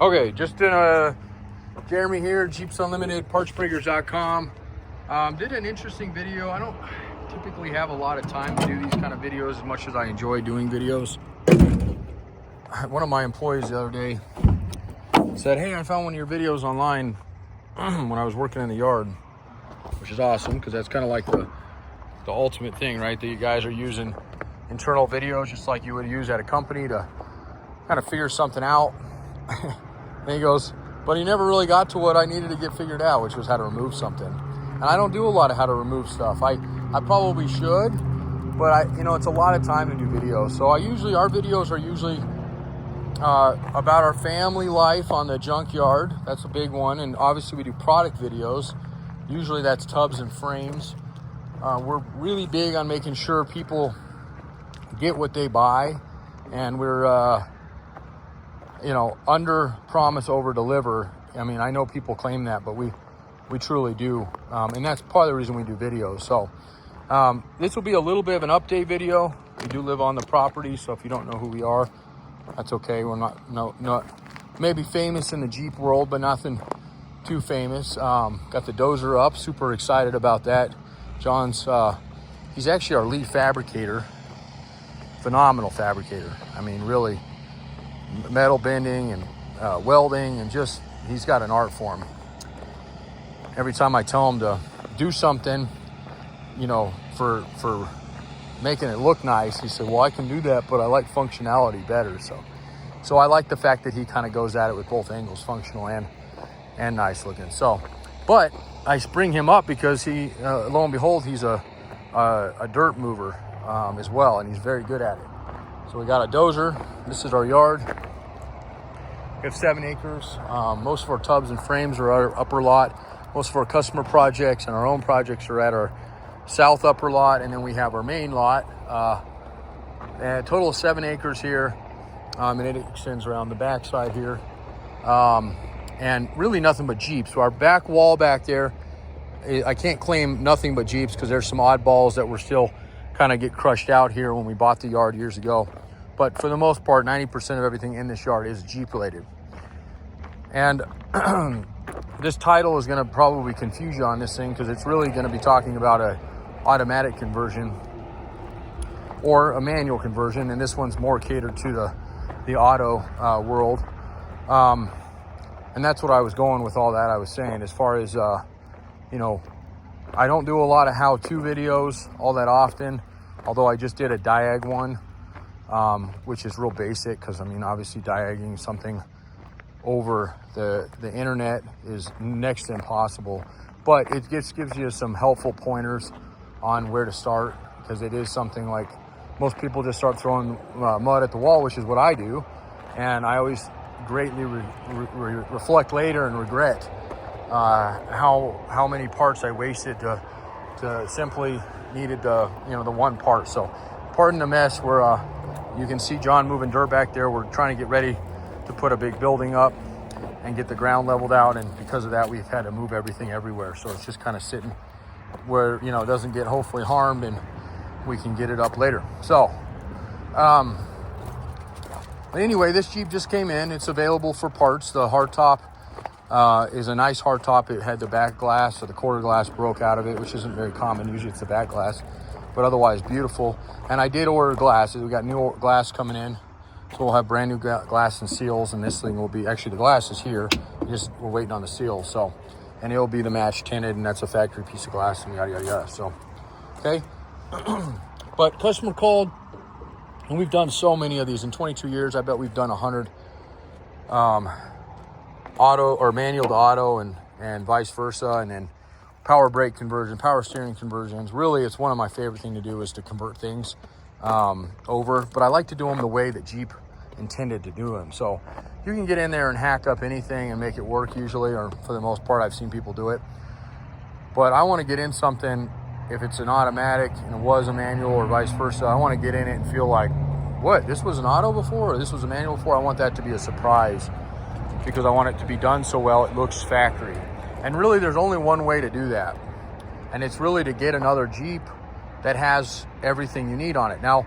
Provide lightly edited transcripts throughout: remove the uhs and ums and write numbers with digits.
Okay, just Jeremy here, Jeeps Unlimited, partsbreakers.com. Did an interesting video. I don't typically have a lot of time to do these kind of videos as much as I enjoy doing videos. One of my employees the other day said, hey, I found one of your videos online when I was working in the yard, which is awesome because that's kind of like the ultimate thing, right? That you guys are using internal videos just like you would use at a company to kind of figure something out. And he goes, but he never really got to what I needed to get figured out, which was how to remove something. And I don't do a lot of how to remove stuff. I probably should, but it's a lot of time to do videos. So our videos are usually about our family life on the junkyard. That's a big one. And obviously we do product videos. Usually that's tubs and frames. We're really big on making sure people get what they buy, and we're under promise, over deliver. I mean, I know people claim that, but we truly do. And that's part of the reason we do videos. So this will be a little bit of an update video. We do live on the property, so if you don't know who we are, that's okay. We're not maybe famous in the Jeep world, but nothing too famous. Got the dozer up, super excited about that. John's, he's actually our lead fabricator, phenomenal fabricator. I mean, really, metal bending and welding, and just, he's got an art form. Every time I tell him to do something, for making it look nice, he said, well, I can do that, but I like functionality better. So I like the fact that he kind of goes at it with both angles, functional and nice looking. So, but I bring him up because he, lo and behold, he's a dirt mover as well, and he's very good at it. So we got a dozer. This is our yard. We have 7 acres. Most of our tubs and frames are our upper lot. Most of our customer projects and our own projects are at our south upper lot, and then we have our main lot. A total of 7 acres here, and it extends around the back side here. And really nothing but Jeeps. So our back wall back there, I can't claim nothing but Jeeps because there's some oddballs that were still kind of get crushed out here when we bought the yard years ago. But for the most part, 90% of everything in this yard is Jeep related. And this title is going to probably confuse you on this thing because it's really going to be talking about a automatic conversion or a manual conversion, and this one's more catered to the auto world. And that's what I was going with all that I was saying as far as, I don't do a lot of how-to videos all that often, although I just did a diag one, which is real basic because, obviously diagging something over the internet is next to impossible. But it gives you some helpful pointers on where to start, because it is something like most people just start throwing mud at the wall, which is what I do. And I always greatly reflect later and regret how many parts I wasted to simply needed the one part. So pardon the mess. Where you can see John moving dirt back there. We're trying to get ready to put a big building up and get the ground leveled out, and because of that we've had to move everything everywhere, so it's just kind of sitting where it doesn't get hopefully harmed, and we can get it up later. So anyway, this Jeep just came in. It's available for parts. The hardtop is a nice hardtop. It had the back glass, so the quarter glass broke out of it, which isn't very common. Usually it's the back glass, but otherwise beautiful. And I did order glass. We got new glass coming in, so we'll have brand new glass and seals, and this thing will be, actually the glass is here, we're waiting on the seals. So, and it'll be the match tinted, and that's a factory piece of glass, and yada yada yada. So okay. But customer called, and we've done so many of these in 22 years. I bet we've done 100 auto or manual to auto, and vice versa, and then power brake conversion, power steering conversions. Really, it's one of my favorite things to do is to convert things over, but I like to do them the way that Jeep intended to do them. So you can get in there and hack up anything and make it work usually, or for the most part I've seen people do it. But I want to get in something, if it's an automatic and it was a manual or vice versa, I want to get in it and feel like, what, this was an auto before, or this was a manual before? I want that to be a surprise, because I want it to be done so well it looks factory. And really there's only one way to do that, and it's really to get another Jeep that has everything you need on it. Now,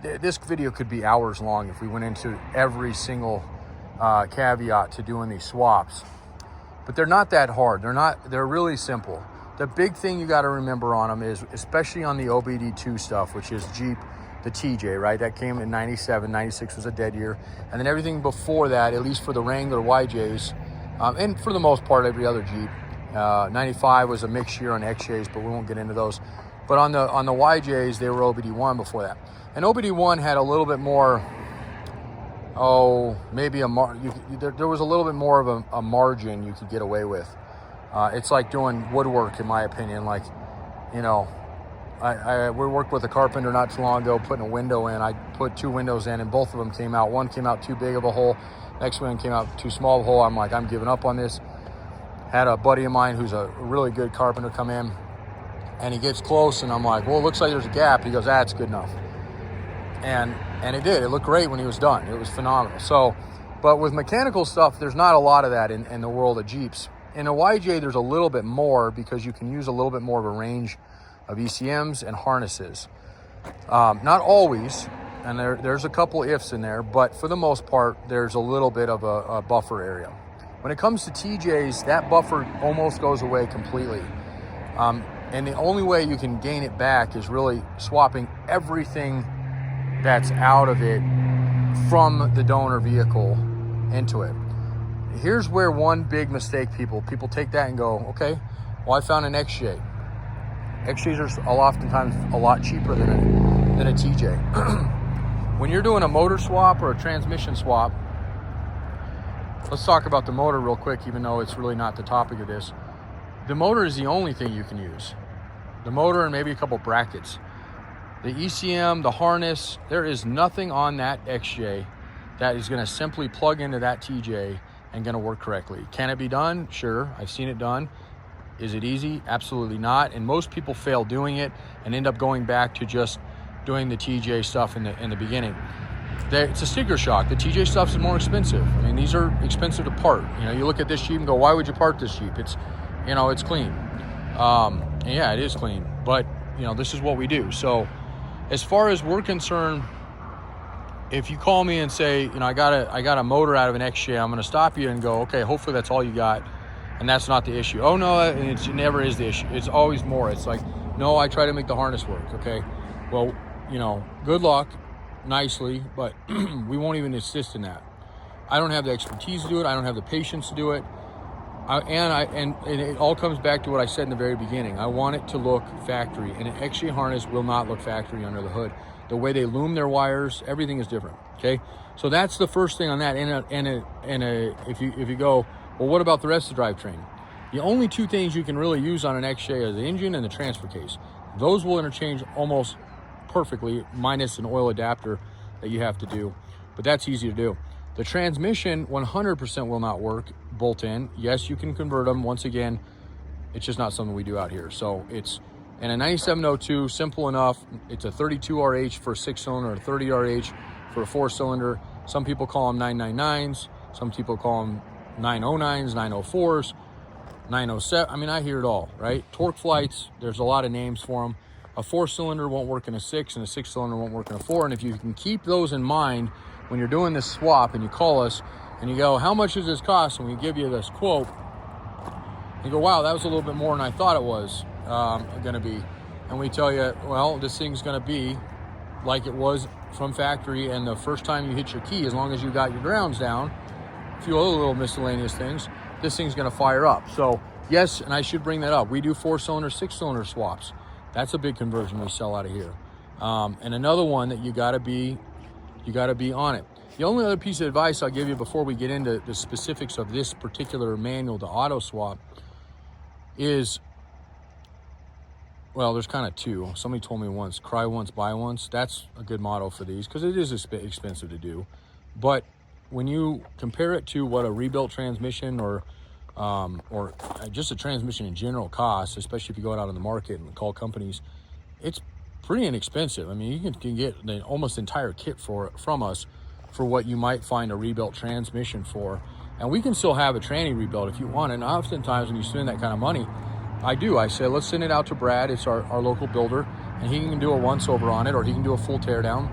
this video could be hours long if we went into every single caveat to doing these swaps. But they're not that hard. They're really simple. The big thing you got to remember on them is, especially on the OBD2 stuff, which is Jeep, the TJ, right? That came in 97, 96 was a dead year. And then everything before that, at least for the Wrangler YJs, and for the most part, every other Jeep. 95 was a mixed year on XJs, but we won't get into those. But on the YJs, they were OBD1 before that. And OBD1 had a little bit more, maybe there was a little bit more of a margin you could get away with. It's like doing woodwork, in my opinion. Like, you know, we worked with a carpenter not too long ago putting a window in. I put 2 windows in, and both of them came out. One came out too big of a hole. Next one came out too small of a hole. I'm like, I'm giving up on this. Had a buddy of mine who's a really good carpenter come in, and he gets close, and I'm like, well, it looks like there's a gap. He goes, it's good enough. And it did. It looked great when he was done. It was phenomenal. So, but with mechanical stuff, there's not a lot of that in the world of Jeeps. In a YJ, there's a little bit more because you can use a little bit more of a range of ECMs and harnesses. Not always, and there's a couple ifs in there, but for the most part, there's a little bit of a buffer area. When it comes to TJs, that buffer almost goes away completely. And the only way you can gain it back is really swapping everything that's out of it from the donor vehicle into it. Here's where one big mistake people take that and go, okay, well, I found an XJ. XJs are oftentimes a lot cheaper than a TJ. When you're doing a motor swap or a transmission swap, let's talk about the motor real quick, even though it's really not the topic of this. The motor is the only thing you can use. The motor and maybe a couple brackets. The ECM, the harness, there is nothing on that XJ that is going to simply plug into that TJ and going to work correctly. Can it be done? Sure, I've seen it done. Is it easy? Absolutely not. And most people fail doing it and end up going back to just doing the TJ stuff in the beginning. It's a sticker shock. The TJ stuff is more expensive. I mean, these are expensive to part. You know, you look at this Jeep and go, why would you part this Jeep? It's, you know, it's clean. And yeah, it is clean, but you know, this is what we do. So as far as we're concerned, if you call me and say, you know, I got a motor out of an XJ, I'm going to stop you and go, okay, hopefully that's all you got. And that's not the issue. Oh no, it never is the issue. It's always more. It's like, no, I try to make the harness work. Okay. Well, you know, good luck, nicely, but we won't even assist in that. I don't have the expertise to do it. I don't have the patience to do it. And it all comes back to what I said in the very beginning. I want it to look factory, and an XJ harness will not look factory under the hood. The way they loom their wires, everything is different. Okay, so that's the first thing on that. If you go, well, what about the rest of the drivetrain? The only 2 things you can really use on an XJ are the engine and the transfer case. Those will interchange almost perfectly, minus an oil adapter that you have to do, but that's easy to do. The transmission 100% will not work bolt in. Yes, you can convert them. Once again, it's just not something we do out here. So it's in a 9702, simple enough. It's a 32 RH for a 6-cylinder, a 30 RH for a 4-cylinder. Some people call them 999s. Some people call them 909s, 904s, 907. I mean, I hear it all, right? Torque flights, there's a lot of names for them. A 4-cylinder won't work in a 6, and a 6-cylinder won't work in a 4. And if you can keep those in mind when you're doing this swap and you call us and you go, how much does this cost? And we give you this quote, you go, wow, that was a little bit more than I thought it was going to be. And we tell you, well, this thing's going to be like it was from factory. And the first time you hit your key, as long as you got your grounds down, a few other little miscellaneous things, this thing's going to fire up. So yes, and I should bring that up. We do 4-cylinder, 6-cylinder swaps. That's a big conversion we sell out of here. And another one that you got to be on it. The only other piece of advice I'll give you before we get into the specifics of this particular manual to auto swap is, well, there's kind of 2. Somebody told me once, cry once, buy once. That's a good motto for these because it is expensive to do. But when you compare it to what a rebuilt transmission or just a transmission in general costs, especially if you go out on the market and call companies, it's pretty inexpensive. I mean, you can get the almost entire kit from us for what you might find a rebuilt transmission for. And we can still have a tranny rebuilt if you want. And oftentimes when you spend that kind of money, I say, let's send it out to Brad. It's our local builder. and he can do a once over on it, or he can do a full teardown,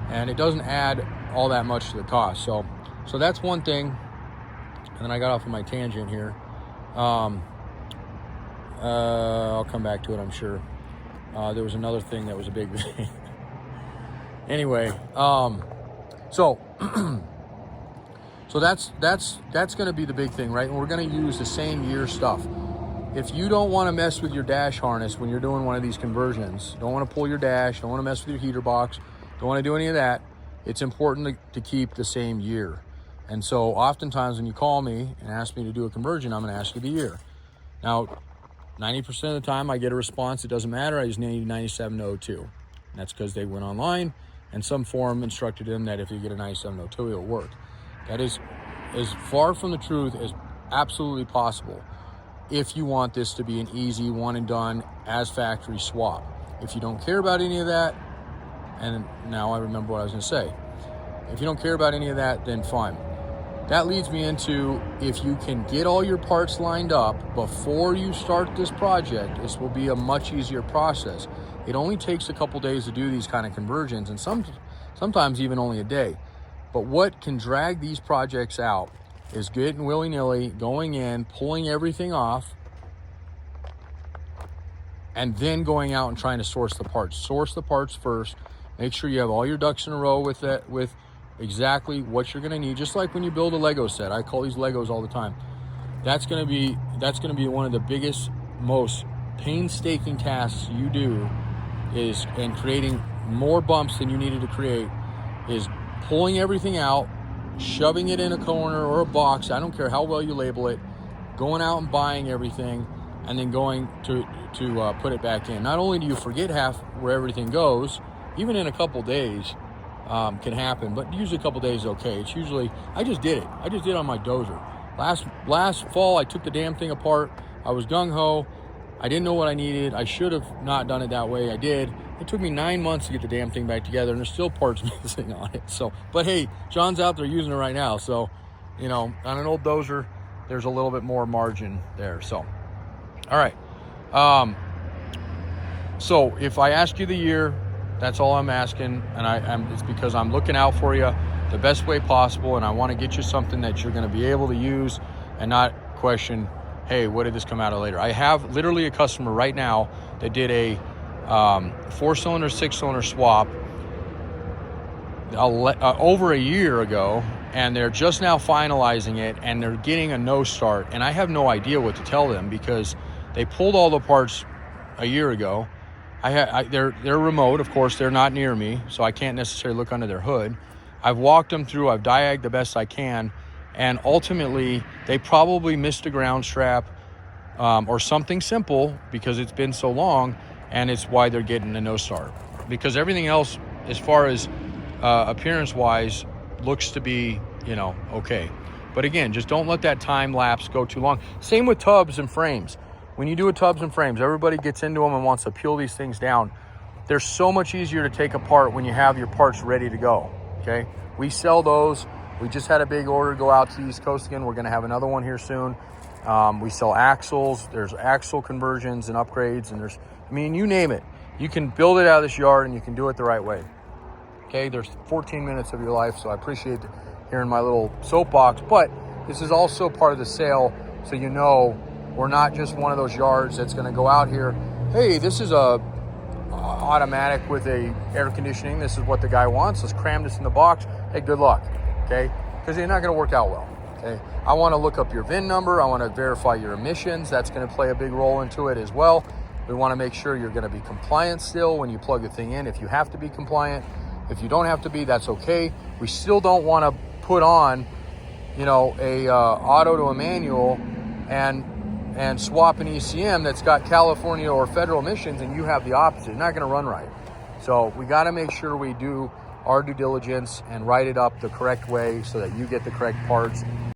and it doesn't add all that much to the cost. So that's one thing. And then I got off on my tangent here. I'll come back to it, I'm sure. There was another thing that was a big thing. Anyway, so that's going to be the big thing, right? And we're going to use the same year stuff. If you don't want to mess with your dash harness when you're doing one of these conversions, don't want to pull your dash, don't want to mess with your heater box, don't want to do any of that, it's important to keep the same year. And so oftentimes when you call me and ask me to do a conversion, I'm going to ask you the year. Now, 90% of the time I get a response, it doesn't matter, I just need 9702. And that's because they went online and some forum instructed them that if you get a 9702, it'll work. That is as far from the truth as absolutely possible if you want this to be an easy one and done as factory swap. If you don't care about any of that, and now I remember what I was going to say. If you don't care about any of that, then fine. That leads me into, if you can get all your parts lined up before you start this project, this will be a much easier process. It only takes a couple days to do these kind of conversions, and sometimes even only a day. But what can drag these projects out is getting willy-nilly, going in, pulling everything off, and then going out and trying to source the parts. Source the parts first. Make sure you have all your ducks in a row with exactly what you're going to need. Just like when you build a Lego set, I call these Legos all the time. That's going to be one of the biggest, most painstaking tasks you do, and creating more bumps than you needed to create, is pulling everything out, shoving it in a corner or a box, I don't care how well you label it, going out and buying everything, and then going to put it back in. Not only do you forget half where everything goes, even in a couple days can happen, but usually a couple days is okay. It's usually, I just did it on my dozer. Last fall, I took the damn thing apart. I was gung-ho. I didn't know what I needed. I should have not done it that way. I did. It took me 9 months to get the damn thing back together, and there's still parts missing on it. So, but hey, John's out there using it right now. So, on an old dozer, there's a little bit more margin there. So, all right. So if I ask you the year, that's all I'm asking, and it's because I'm looking out for you the best way possible, and I want to get you something that you're going to be able to use and not question, hey, what did this come out of later? I have literally a customer right now that did a 4-cylinder, 6-cylinder swap over a year ago, and they're just now finalizing it, and they're getting a no start, and I have no idea what to tell them because they pulled all the parts a year ago. They're remote, of course, they're not near me, so I can't necessarily look under their hood. I've walked them through, I've diagged the best I can, and ultimately they probably missed a ground strap or something simple because it's been so long, and it's why they're getting a no start. Because everything else, as far as appearance-wise, looks to be, okay. But again, just don't let that time lapse go too long. Same with tubs and frames. When you do a tubs and frames, everybody gets into them and wants to peel these things down. They're so much easier to take apart when you have your parts ready to go, okay? We sell those. We just had a big order go out to the East Coast again. We're gonna have another one here soon. We sell axles. There's axle conversions and upgrades, and you name it. You can build it out of this yard and you can do it the right way, okay? There's 14 minutes of your life, so I appreciate hearing my little soapbox, but this is also part of the sale, so we're not just one of those yards that's going to go out here, hey, this is a automatic with a air conditioning, this is what the guy wants, let's cram this in the box, hey, good luck, okay? Because they're not going to work out well, okay? I want to look up your VIN number, I want to verify your emissions, that's going to play a big role into it as well. We want to make sure you're going to be compliant still when you plug the thing in, if you have to be compliant. If you don't have to be, that's okay. We still don't want to put on, a auto to a manual and swap an ECM that's got California or federal emissions, and you have the opposite. It's not going to run right. So we got to make sure we do our due diligence and write it up the correct way so that you get the correct parts